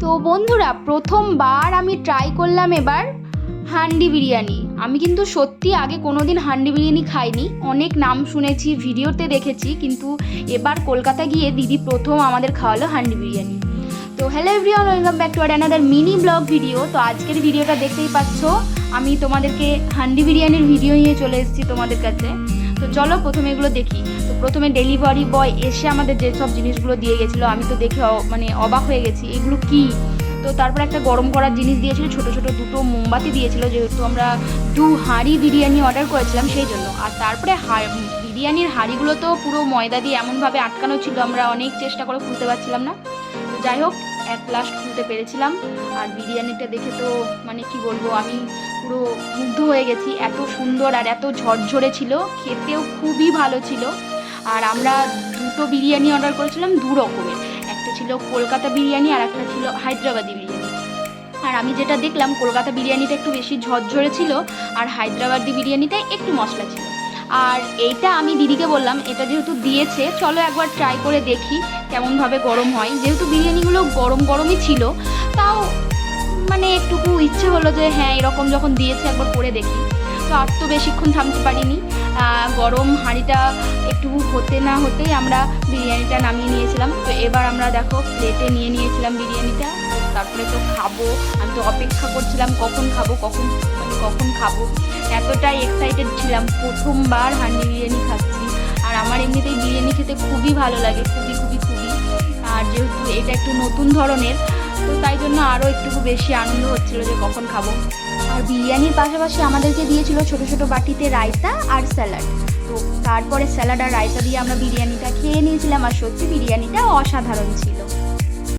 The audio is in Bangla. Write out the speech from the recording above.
তো বন্ধুরা, প্রথমবার আমি ট্রাই করলাম এবার হান্ডি বিরিয়ানি। আমি কিন্তু সত্যি আগে কোনোদিন হান্ডি বিরিয়ানি খাইনি, অনেক নাম শুনেছি, ভিডিওতে দেখেছি, কিন্তু এবার কলকাতা গিয়ে দিদি প্রথম আমাদের খাওয়ালো হান্ডি বিরিয়ানি। তো hello everyone, welcome back to another mini blog video. তো আজকের ভিডিওটা দেখতেই পাচ্ছ, আমি তোমাদেরকে হান্ডি বিরিয়ানির ভিডিও নিয়ে চলে এসেছি তোমাদের কাছে। তো চলো প্রথমে এগুলো দেখি। তো প্রথমে ডেলিভারি বয় এসে আমাদের যেসব জিনিসগুলো দিয়ে গেছিলো, আমি তো দেখে অবাক হয়ে গেছি, এগুলো কি। তো তারপর একটা গরম করার জিনিস দিয়েছিল, ছোট ছোট দুটো মোমবাতি দিয়েছিল, যেহেতু আমরা 2 হাঁড়ি বিরিয়ানি অর্ডার করেছিলাম সেই জন্য। আর তারপরে বিরিয়ানির হাঁড়িগুলো তো পুরো ময়দা দিয়ে এমনভাবে আটকানো ছিল, আমরা অনেক চেষ্টা করে খুলতে পারছিলাম না। তো যাই হোক, অ্যাট লাস্ট খুলতে পেরেছিলাম। আর বিরিয়ানিটা দেখে তো মানে কি বলবো, আমি পুরো মুগ্ধ হয়ে গেছি, এত সুন্দর আর এত ঝরঝরে ছিল, খেতেও খুবই ভালো ছিল। আর আমরা দুটো বিরিয়ানি অর্ডার করেছিলাম, 2 রকমের, একটা ছিল কলকাতা বিরিয়ানি আর একটা ছিল হায়দ্রাবাদি বিরিয়ানি। আর আমি যেটা দেখলাম, কলকাতা বিরিয়ানিটা একটু বেশি ঝরঝরে ছিল আর হায়দ্রাবাদি বিরিয়ানিটা একটু মশলা ছিল। আর এইটা আমি দিদিকে বললাম, এটা যেহেতু দিয়েছে চলো একবার ট্রাই করে দেখি কেমনভাবে গরম হয়। যেহেতু বিরিয়ানিগুলো গরম গরমই ছিল, তাও মানে একটুকু ইচ্ছে হলো যে হ্যাঁ এরকম যখন দিয়েছে একবার করে দেখি। তো আর তো বেশিক্ষণ থামতে পারিনি, গরম হাঁড়িটা একটু হতে না হতেই আমরা বিরিয়ানিটা নামিয়ে নিয়েছিলাম। তো এবার আমরা দেখো প্লেটে নিয়ে নিয়েছিলাম বিরিয়ানিটা। তারপরে তো খাবো, আমি তো অপেক্ষা করছিলাম কখন খাবো, কখন খাবো, এতটাই এক্সাইটেড ছিলাম, প্রথমবার হান্ডি বিরিয়ানি খাচ্ছি। আর আমার এমনিতেই বিরিয়ানি খেতে খুবই ভালো লাগে, খুবই খুবই খুবই। আর যেহেতু এটা একটু নতুন ধরনের, তো তাই জন্য আরও একটু বেশি আনন্দ হচ্ছিলো যে কখন খাবো। আর বিরিয়ানির পাশাপাশি আমাদেরকে দিয়েছিল ছোটো ছোটো বাটিতে রায়তা আর স্যালাড। তো তারপরে স্যালাড আর রায়তা দিয়ে আমরা বিরিয়ানিটা খেয়ে নিয়েছিলাম, আর সত্যি বিরিয়ানিটা অসাধারণ ছিল।